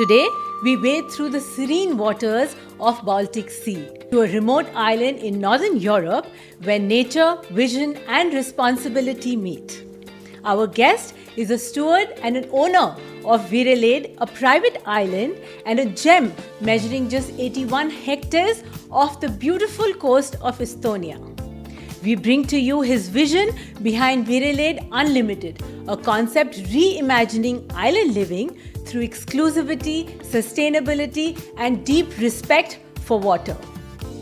Today, we wade through the serene waters of Baltic Sea to a remote island in northern Europe where nature, vision and responsibility meet. Our guest is a steward and an owner of Virelade, a private island and a gem measuring just 81 hectares off the beautiful coast of Estonia. We bring to you his vision behind Virelade Unlimited, a concept reimagining island living through exclusivity, sustainability, and deep respect for water.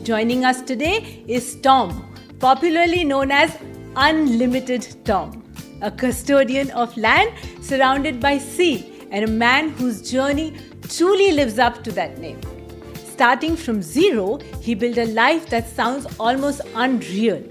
Joining us today is Tom, popularly known as Unlimited Tom, a custodian of land surrounded by sea and a man whose journey truly lives up to that name. Starting from zero, he built a life that sounds almost unreal.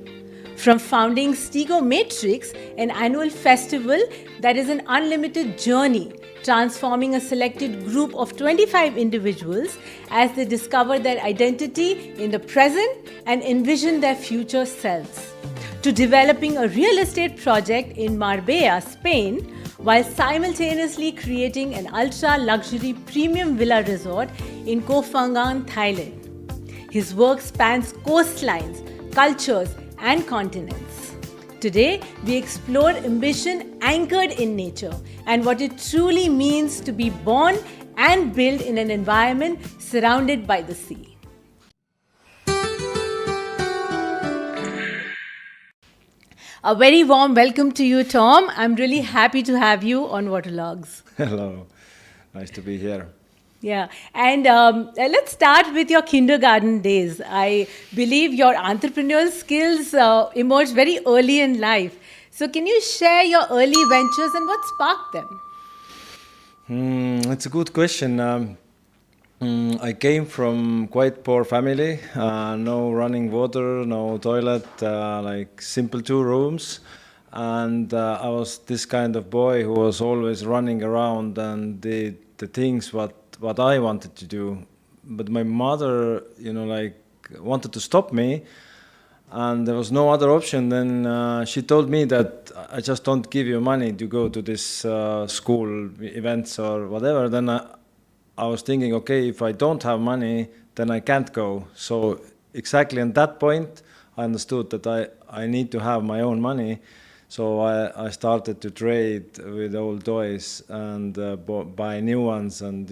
From founding Stego Matrix, an annual festival that is an unlimited journey, transforming a selected group of 25 individuals as they discover their identity in the present and envision their future selves, to developing a real estate project in Marbella, Spain, while simultaneously creating an ultra-luxury premium villa resort in Koh Phangan, Thailand. His work spans coastlines, cultures, and continents. Today, we explore ambition anchored in nature and what it truly means to be born and built in an environment surrounded by the sea. A very warm welcome to you, Tom. I'm really happy to have you on Waterlogs. Hello, nice to be here. Yeah, and let's start with your kindergarten days. I believe your entrepreneurial skills emerged very early in life. So can you share your early ventures and what sparked them? It's a good question. I came from quite poor family, no running water, no toilet, like simple 2 rooms. And I was this kind of boy who was always running around and did the things what I wanted to do. But my mother, wanted to stop me, and there was no other option. Then she told me that I just don't give you money to go to this school events or whatever. Then I was thinking, okay, if I don't have money, then I can't go. So exactly at that point, I understood that I need to have my own money. So I started to trade with old toys and buy new ones, and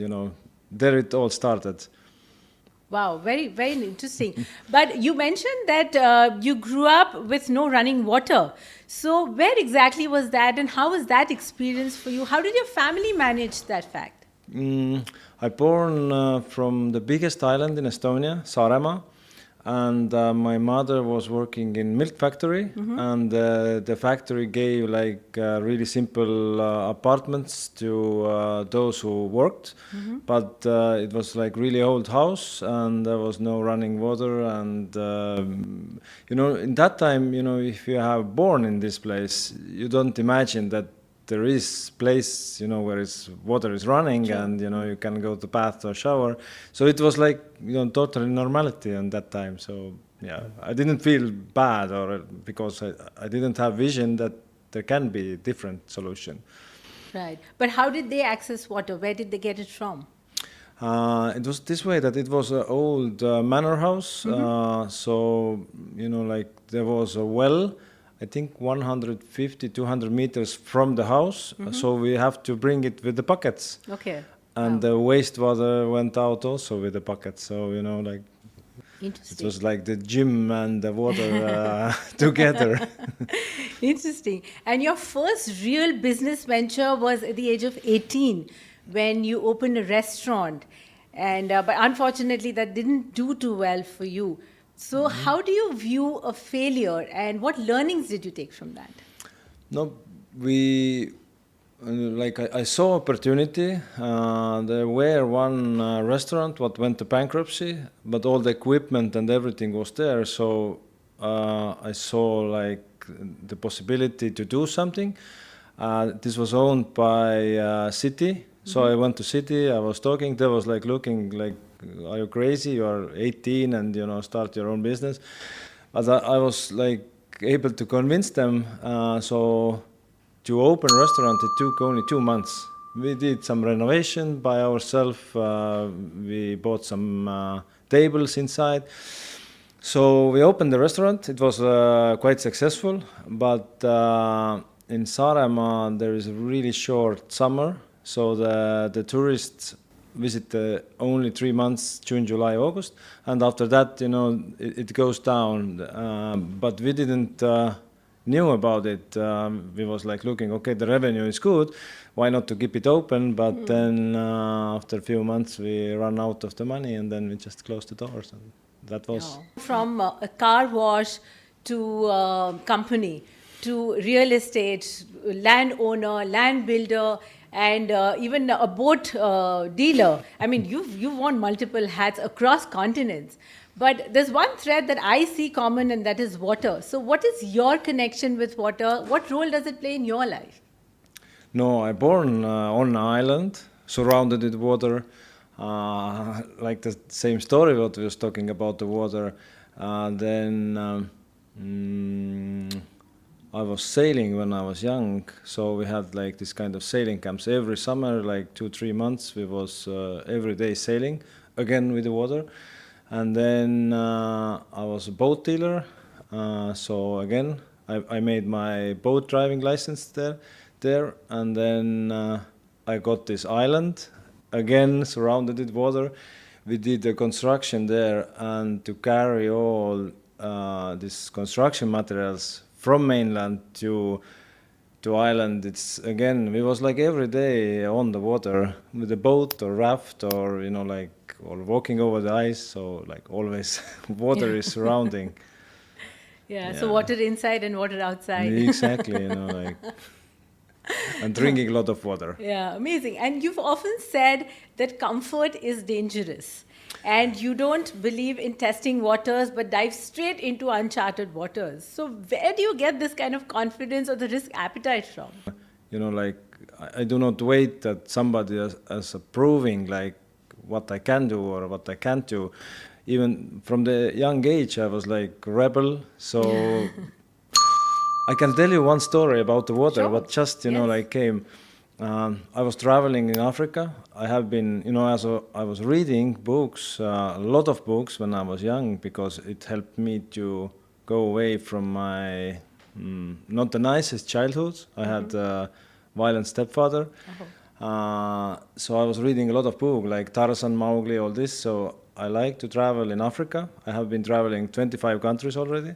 there it all started. Wow, very, very interesting. But you mentioned that you grew up with no running water. So where exactly was that, and how was that experience for you? How did your family manage that fact? I born from the biggest island in Estonia, Saaremaa. And my mother was working in milk factory, and the factory gave like really simple apartments to those who worked. But it was like really old house, and there was no running water. And in that time, if you have born in this place, you don't imagine that there is place, where water is running. Sure. And, you can go to bath or shower. So it was like, totally normality at that time. So, yeah, I didn't feel bad because I didn't have vision that there can be different solution. Right. But how did they access water? Where did they get it from? It was this way, that it was an old manor house. So, there was a well, I think 150, 200 meters from the house. So we have to bring it with the buckets. Okay. And the wastewater went out also with the buckets. So, Interesting. It was like the gym and the water together. Interesting. And your first real business venture was at the age of 18 when you opened a restaurant. And but unfortunately, that didn't do too well for you. So how do you view a failure, and what learnings did you take from that? No, I saw opportunity. There were one restaurant what went to bankruptcy, but all the equipment and everything was there. So I saw the possibility to do something. This was owned by city. So I went to city, I was talking, they was looking like, are you crazy? You are 18 and start your own business. But I was able to convince them. So to open a restaurant, it took only 2 months we did some renovation by ourselves. We bought some tables inside. So we opened the restaurant. It was quite successful, but in Saaremaa there is a really short summer, so the tourists visit only 3 months, June, July, August, and after that, it goes down. But we didn't knew about it. We was like looking, okay, the revenue is good, why not to keep it open? But then after a few months, we run out of the money, and then we just closed the doors, and that was. From a car wash to company to real estate, landowner, land builder, and even a boat dealer. I mean, you've worn multiple hats across continents. But there's one thread that I see common, and that is water. So what is your connection with water? What role does it play in your life? No, I born on an island, surrounded with water. Like the same story what we was talking about the water. Then I was sailing when I was young, so we had like this kind of sailing camps every summer, like 2-3 months. We was every day sailing again with the water, and then I was a boat dealer. So again, I made my boat driving license there, and then I got this island again surrounded with water. We did the construction there, and to carry all these construction materials from mainland to island, it's again, we was like every day on the water with a boat or raft or or walking over the ice, so like always water is surrounding. Yeah, so water inside and water outside. Exactly, and drinking a lot of water. Yeah, amazing. And you've often said that comfort is dangerous, and you don't believe in testing waters but dive straight into uncharted waters. So where do you get this kind of confidence or the risk appetite from? I do not wait that somebody as approving like what I can do or what I can't do. Even from the young age, I was like rebel. So I can tell you one story about the water, Sure. but just, came. I was traveling in Africa. I have been, as I was reading books, a lot of books when I was young, because it helped me to go away from my not the nicest childhood. I had a violent stepfather. So I was reading a lot of books like Tarzan, Mowgli, all this. So I like to travel in Africa. I have been traveling 25 countries already.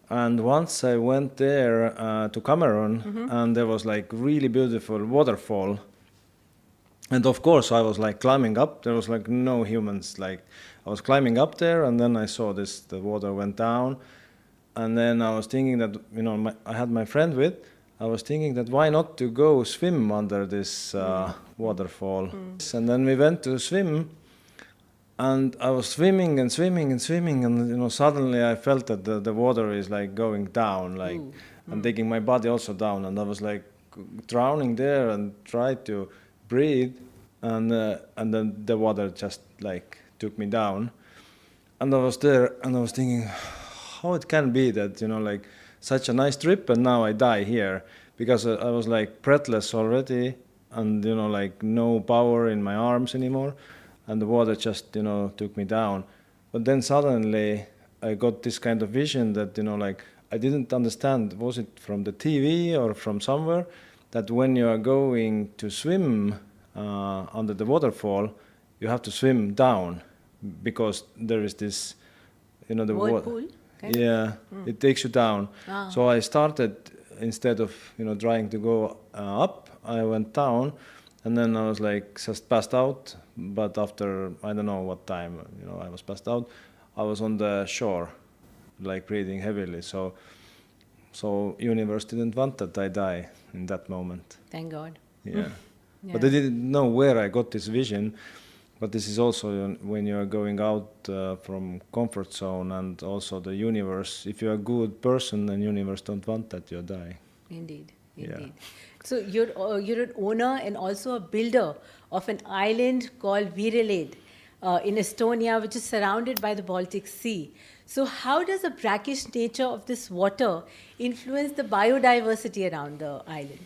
And once I went there to Cameroon, and there was like really beautiful waterfall. And of course, I was like climbing up. There was like no humans. Like I was climbing up there, and then I saw the water went down. And then I was thinking that, I had my friend with. I was thinking that why not to go swim under this waterfall. And then we went to swim. And I was swimming and swimming and swimming, and suddenly I felt that the water is like going down, like and taking my body also down, and I was like drowning there and tried to breathe, and then the water just like took me down, and I was there and I was thinking how it can be that like such a nice trip and now I die here, because I was like breathless already, and like no power in my arms anymore. And the water just, took me down. But then suddenly I got this kind of vision that, like I didn't understand, was it from the TV or from somewhere, that when you are going to swim under the waterfall, you have to swim down, because there is this, the Whirlpool? Yeah, it takes you down. So I started, instead of, trying to go up, I went down. And then I was like just passed out, but after I don't know what time, I was passed out. I was on the shore, like breathing heavily. So universe didn't want that I die in that moment. Thank God. Yeah. But I didn't know where I got this vision. But this is also when you are going out from comfort zone, and also the universe. If you're a good person, then universe don't want that you die. Indeed. Yeah. So you're an owner and also a builder of an island called Virelade in Estonia, which is surrounded by the Baltic Sea. So how does the brackish nature of this water influence the biodiversity around the island?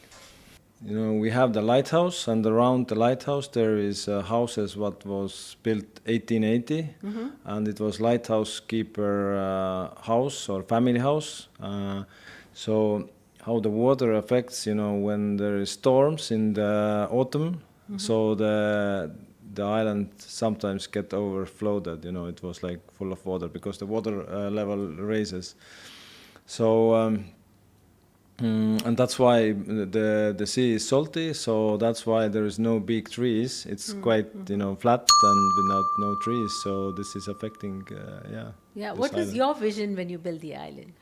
we have the lighthouse, and around the lighthouse there is houses what was built 1880, and it was lighthouse keeper house or family house. So how the water affects, when there is storms in the autumn, so the island sometimes get overflowed. It was like full of water because the water level raises. So. And that's why the sea is salty, so that's why there is no big trees. It's quite flat and without no trees, so this is affecting Yeah, this what was island. your vision when you built the island?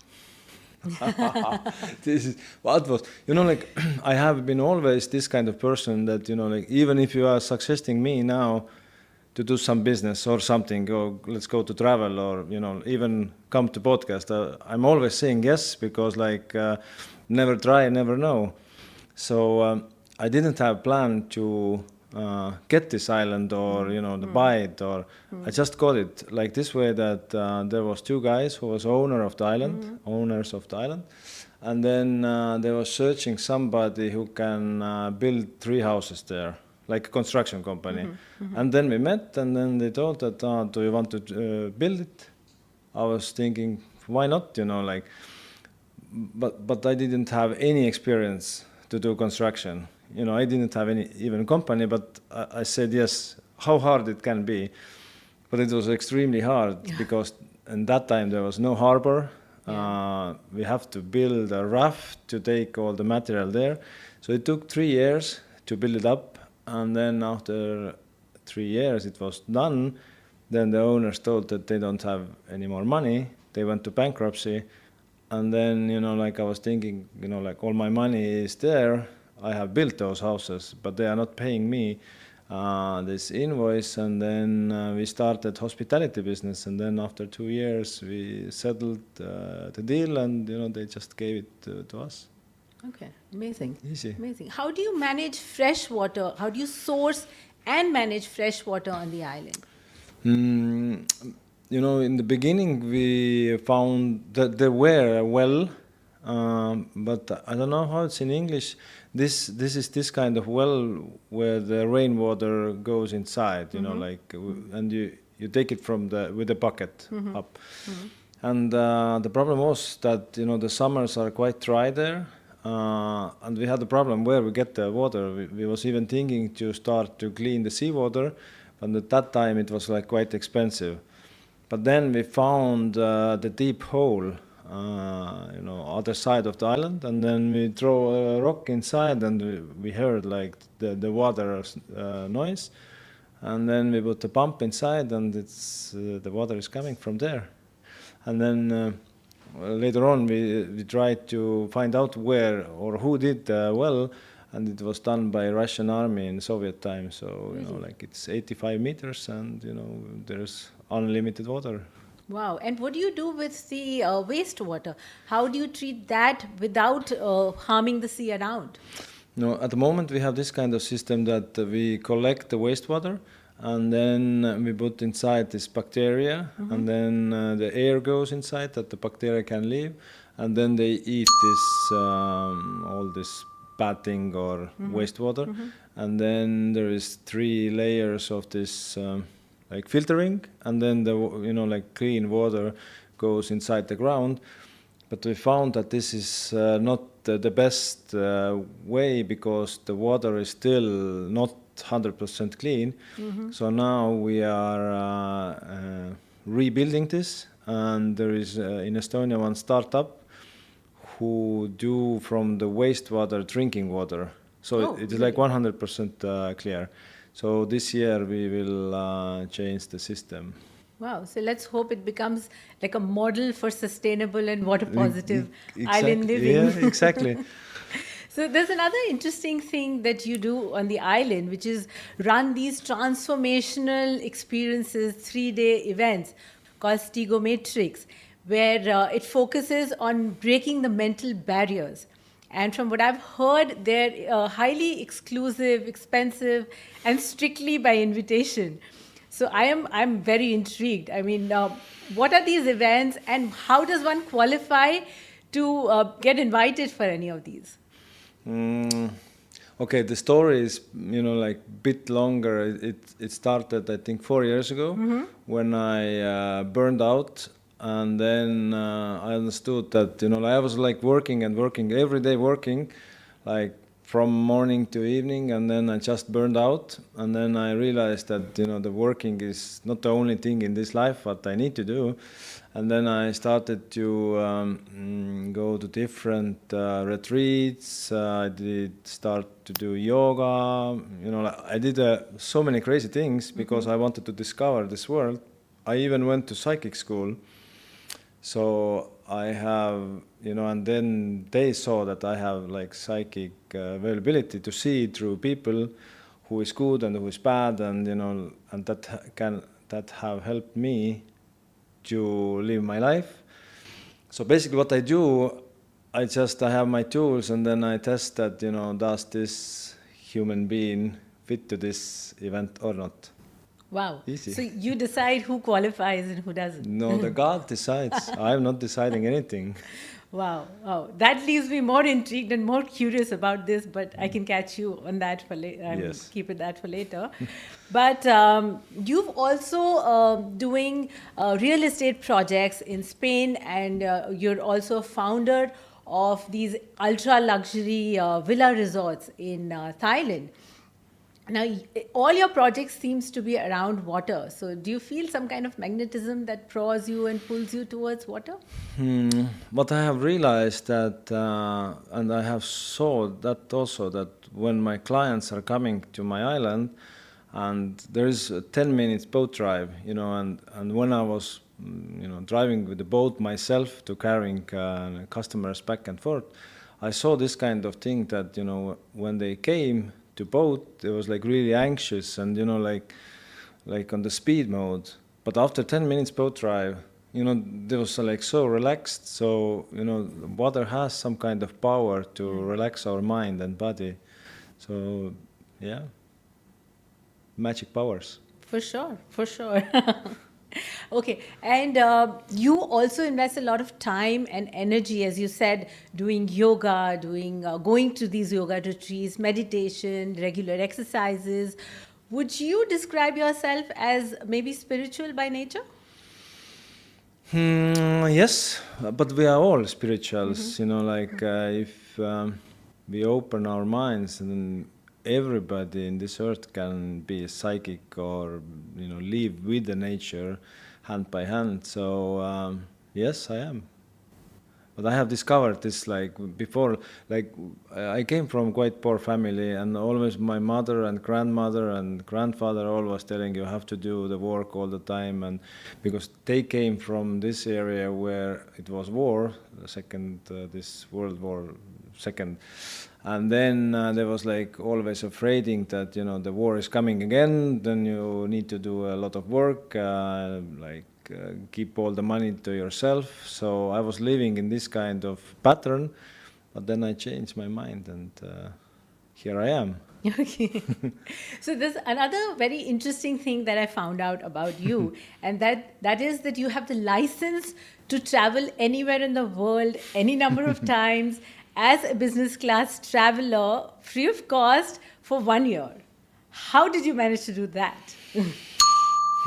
This is what was, like I have been always this kind of person that like even if you are suggesting me now to do some business or something, or let's go to travel, or even come to podcast, I'm always saying yes, because like never try, never know. So I didn't have plan to get this island or to buy it, or I just got it like this way, that there was two guys who was owners of the island, and then they were searching somebody who can build 3 houses there, like a construction company. And then we met, and then they told that, do you want to build it? I was thinking, why not, like, but I didn't have any experience to do construction. I didn't have any even company, but I said yes. How hard it can be, but it was extremely hard because in that time there was no harbor. We have to build a raft to take all the material there. So it took 3 years to build it up, and then after 3 years it was done. Then the owners told that they don't have any more money. They went to bankruptcy. And then, like I was thinking, like all my money is there. I have built those houses, but they are not paying me this invoice. And then we started hospitality business. And then after 2 years, we settled the deal, and, they just gave it to us. Okay, amazing. Easy. Amazing. How do you manage fresh water? How do you source and manage fresh water on the island? In the beginning, we found that there were a well, but I don't know how it's in English. This is this kind of well where the rainwater goes inside, like, and you take it from with the bucket up. And the problem was that the summers are quite dry there, and we had the problem where we get the water. We was even thinking to start to clean the seawater, but at that time it was like quite expensive. But then we found the deep hole, other side of the island, and then we throw a rock inside, and we heard like the water noise, and then we put the pump inside, and it's the water is coming from there. And then later on we tried to find out where or who did the well, and it was done by Russian army in Soviet time. So like it's 85 meters, and there's unlimited water. Wow. And what do you do with the wastewater? How do you treat that without harming the sea around? At the moment we have this kind of system that we collect the wastewater, and then we put inside this bacteria, and then the air goes inside that the bacteria can live, and then they eat this all this bad thing or wastewater, and then there is 3 layers of this like filtering, and then the like clean water goes inside the ground. But we found that this is not the best way, because the water is still not 100% clean. So now we are rebuilding this, and there is in Estonia one startup who do from the wastewater drinking water. So it is like 100% clear. So this year we will change the system. Wow. So let's hope it becomes like a model for sustainable and water positive island living. Yeah, exactly. So there's another interesting thing that you do on the island, which is run these transformational experiences, 3-day events called Stegometrics, where it focuses on breaking the mental barriers. And from what I've heard, they're highly exclusive, expensive, and strictly by invitation. So I'm very intrigued. I mean, what are these events, and how does one qualify to get invited for any of these? Okay, the story is, like bit longer. It started, I think, 4 years ago when I burned out, and then I understood that, I was like working and working every day, working, like from morning to evening, and then I just burned out, and then I realized that, the working is not the only thing in this life what I need to do. And then I started to go to different retreats. I did start to do yoga. I did so many crazy things because I wanted to discover this world. I even went to psychic school. So I have, and then they saw that I have like psychic availability to see through people who is good and who is bad, and and that have helped me to live my life. So basically what I do, I have my tools, and then I test that, does this human being fit to this event or not. Wow. Easy. So you decide who qualifies and who doesn't. No, the God decides. I'm not deciding anything. Wow. Oh, that leaves me more intrigued and more curious about this, but I can catch you on that for later. Yes. Keep it that for later. But you've also doing real estate projects in Spain, and you're also a founder of these ultra luxury villa resorts in Thailand. Now, all your projects seems to be around water. So do you feel some kind of magnetism that draws you and pulls you towards water? But I have realized that, and I have saw that also, that when my clients are coming to my island, and there is a 10 minutes boat drive, and when I was, driving with the boat myself to carrying customers back and forth, I saw this kind of thing that, when they came to boat, it was like really anxious and, like on the speed mode. But after 10 minutes boat drive, they was like so relaxed. So, water has some kind of power to relax our mind and body. So, yeah, magic powers. For sure, for sure. Okay, and you also invest a lot of time and energy, as you said, doing yoga, going to these yoga retreats, meditation, regular exercises. Would you describe yourself as maybe spiritual by nature? Yes, but we are all spirituals, if we open our minds, then everybody in this earth can be psychic or, live with the nature hand by hand. So, yes, I am. But I have discovered this before, I came from quite poor family, and always my mother and grandmother and grandfather always telling you have to do the work all the time, and because they came from this area where it was war, this World War II, and then there was always afraid that the war is coming again, then you need to do a lot of work, keep all the money to yourself. So I was living in this kind of pattern, but then I changed my mind, and here I am. Okay. So there's another very interesting thing that I found out about you, and that is that you have the license to travel anywhere in the world, any number of times, as a business class traveler, free of cost, for 1 year. How did you manage to do that?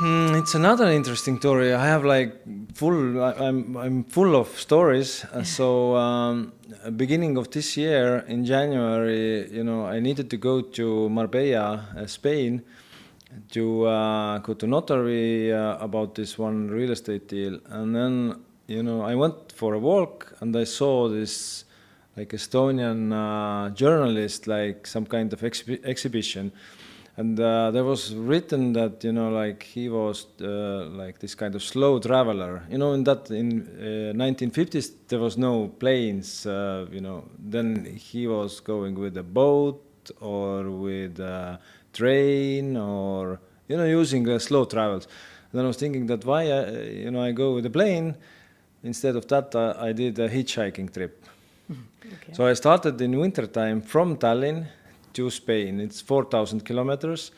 It's another interesting story. I have I'm full of stories. So beginning of this year in January, I needed to go to Marbella, Spain, to go to notary about this one real estate deal. And then, I went for a walk and I saw this Estonian journalist, some kind of exhibition. And there was written that, he was this kind of slow traveler. In 1950s, there was no planes, then he was going with a boat or with a train or, using the slow travels. And then I was thinking that why, I go with a plane. Instead of that, I did a hitchhiking trip. Okay. So I started in wintertime from Tallinn to Spain. It's 4,000 kilometers,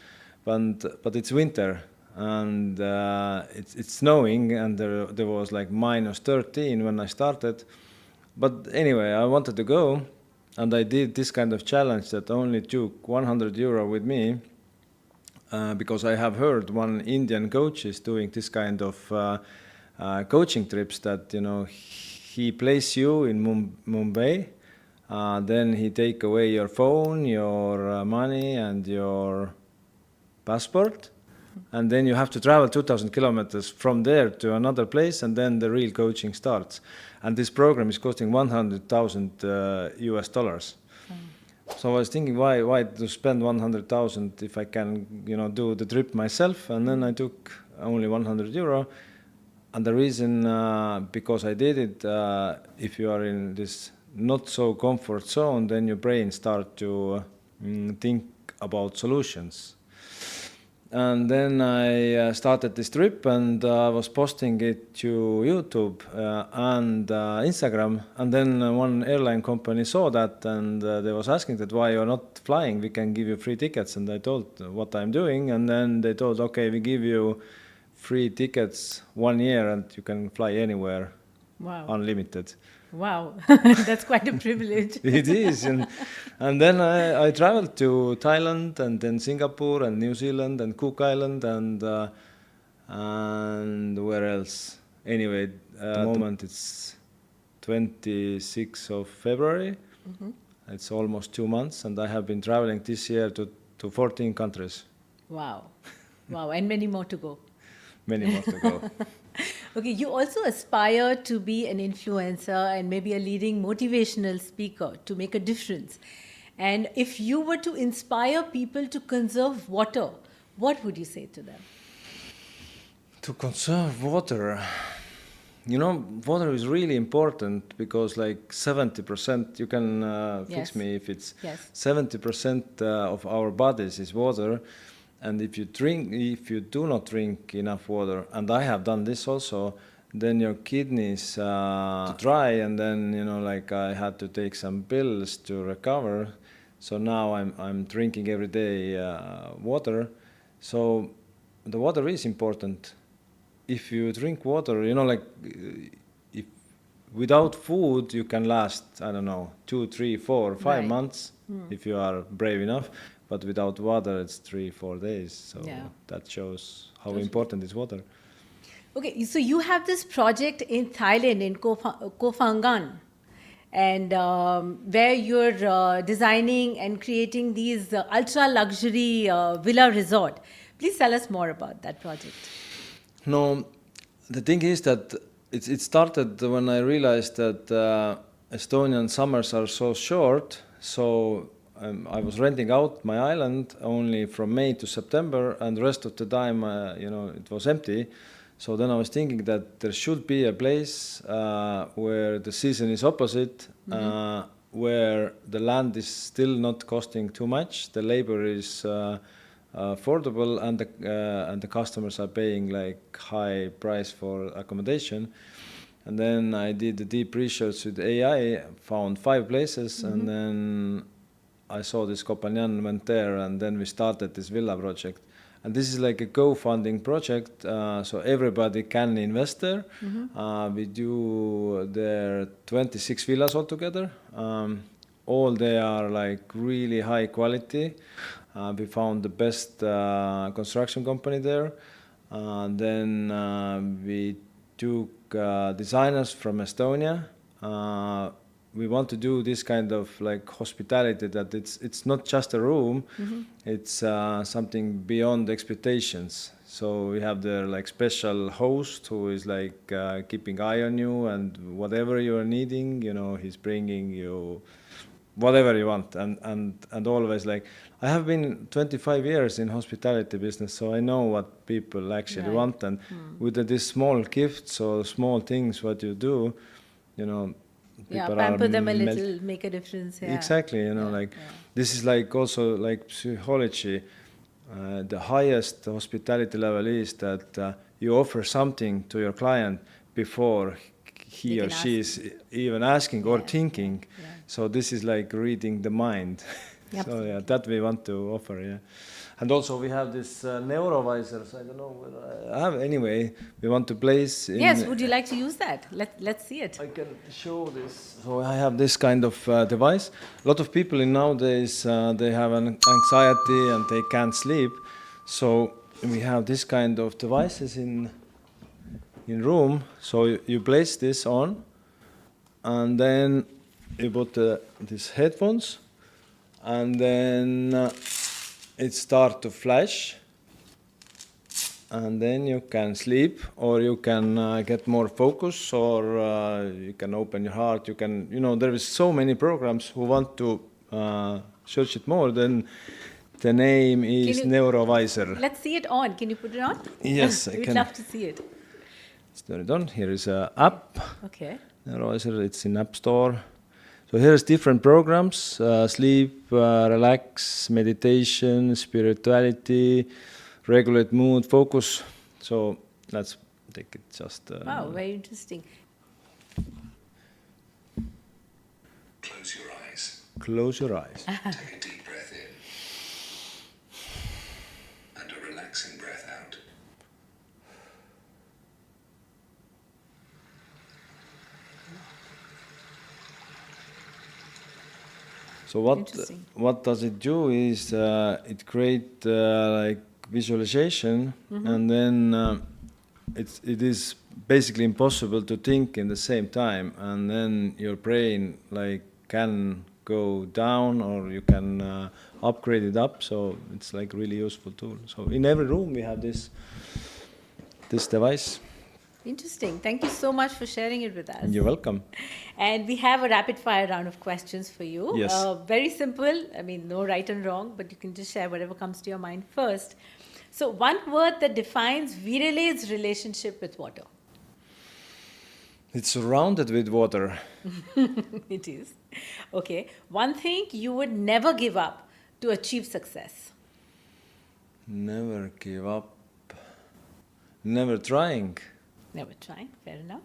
but it's winter, and it's snowing, and there was -13 when I started. But anyway, I wanted to go, And I did this kind of challenge that only took 100 euro with me, because I have heard one Indian coach is doing this kind of coaching trips that, he places you in Mumbai, then he take away your phone, your money and your passport, and then you have to travel 2,000 kilometers from there to another place, and then the real coaching starts. And this program is costing 100,000 US dollars. So I was thinking, why to spend 100,000 if I can, do the trip myself? And then I took only 100 euro. And the reason, because I did it, if you are in this not so comfort zone, then your brain start to think about solutions. And then I started this trip, and was posting it to YouTube and Instagram. And then one airline company saw that, and they was asking that why you're not flying, we can give you free tickets. And I told what I'm doing, and then they told, okay, we give you free tickets 1 year and you can fly anywhere. Wow. Unlimited. Wow, that's quite a privilege. It is. And then I traveled to Thailand, and then Singapore and New Zealand and Cook Island and where else? Anyway, at the moment it's 26th of February. Mm-hmm. It's almost 2 months, and I have been traveling this year to 14 countries. Wow. Wow, and many more to go. Many more to go. Okay, you also aspire to be an influencer and maybe a leading motivational speaker to make a difference. And if you were to inspire people to conserve water, what would you say to them? To conserve water, water is really important, because like 70%, you can fix me if it's 70% of our bodies is water. And if you do not drink enough water, and I have done this also, then your kidneys dry, and then I had to take some pills to recover. So now I'm drinking every day water. So the water is important. If you drink water, if without food you can last, I don't know, 2, 3, 4, 5 months if you are brave enough. But without water, it's 3-4 days. So that shows how important is water. Okay, so you have this project in Thailand, in Koh Phangan, and where you're designing and creating these ultra-luxury villa resort. Please tell us more about that project. No, the thing is that it started when I realized that Estonian summers are so short. So I was renting out my island only from May to September, and the rest of the time, it was empty. So then I was thinking that there should be a place where the season is opposite, where the land is still not costing too much, the labor is affordable, and the customers are paying like high price for accommodation. And then I did the deep research with AI, found 5 places, and then I saw this Kopanjan, went there, and then we started this villa project. And this is like a co-funding project, so everybody can invest there. We do there 26 villas altogether. All they are like really high quality. We found the best construction company there. Then we took designers from Estonia. We want to do this kind of like hospitality, that it's not just a room, it's something beyond expectations. So we have there like special host who is like keeping eye on you, and whatever you are needing, he's bringing you whatever you want. And always like, I have been 25 years in hospitality business, so I know what people actually want. And with these small gifts or small things what you do, pamper them a little, make a difference. Exactly, this is like also like psychology. The highest hospitality level is that you offer something to your client before he or she is even asking or thinking. So this is like reading the mind. So Absolutely. yeah, that we want to offer, yeah. And also we have this neurovisors. I don't know whether I have. Anyway, we want to place in. Yes, would you like to use that? Let's see it. I can show this. So I have this kind of device. A lot of people in nowadays they have an anxiety and they can't sleep. So we have this kind of devices in room. So you place this on, and then you put these headphones, and then it starts to flash, and then you can sleep, or you can get more focus, or you can open your heart. You can, there is so many programs who want to search it more. Then the name is Neurovisor. Let's see it on. Can you put it on? Yes, I We'd can. love to see it. Let's turn it on. Here is an app. Okay. Neurovisor, it's in App Store. So here's different programs: sleep, relax, meditation, spirituality, regulate mood, focus. So let's take it just. Wow, very interesting. Close your eyes. Close your eyes. Take a deep breath in. And a relaxing breath out. So what Interesting. what does it do is it create like visualization, and then it is basically impossible to think in the same time, and then your brain like can go down, or you can upgrade it up. So it's like really useful tool. So in every room we have this device. Interesting. Thank you so much for sharing it with us. You're welcome. And we have a rapid fire round of questions for you. Yes. Very simple. I mean, no right and wrong, but you can just share whatever comes to your mind first. So, one word that defines Virele's relationship with water. It's surrounded with water. It is. Okay. One thing you would never give up to achieve success. Never give up. Never trying. Never trying. Fair enough.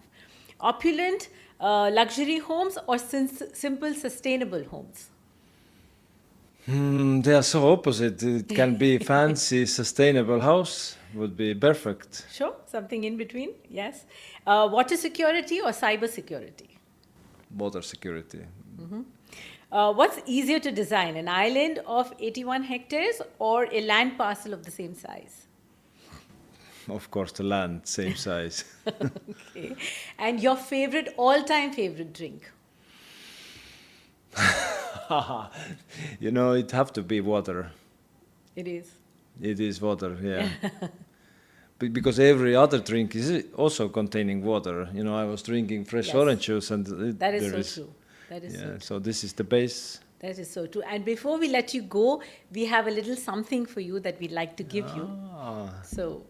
Opulent luxury homes or simple sustainable homes? They are so opposite. It can be fancy, sustainable house would be perfect. Sure. Something in between. Yes. Water security or cyber security? Water security. What's easier to design, an island of 81 hectares or a land parcel of the same size? Of course, the land, same size. Okay. And your all-time favorite drink? It have to be water. It is. It is water, yeah. Because every other drink is also containing water. I was drinking fresh Yes. orange juice, and That is there so true. That is so yeah. true. So this is the base. That is so true. And before we let you go, we have a little something for you that we'd like to give you. So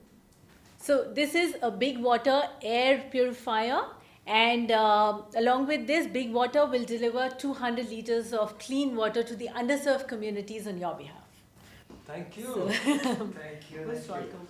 this is a bigwater air purifier, and along with this, bigwater will deliver 200 liters of clean water to the underserved communities on your behalf. Thank you. Thank you. Most welcome.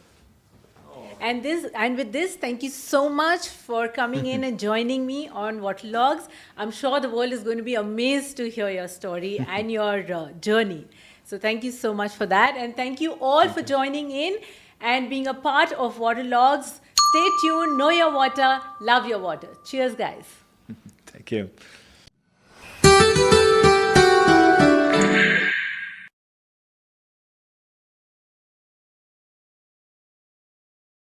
And with this, thank you so much for coming in and joining me on Waterlogs. I'm sure the world is going to be amazed to hear your story and your journey. So thank you so much for that, and thank you all for joining in and being a part of Waterlogs. Stay tuned, know your water, love your water. Cheers, guys. Thank you.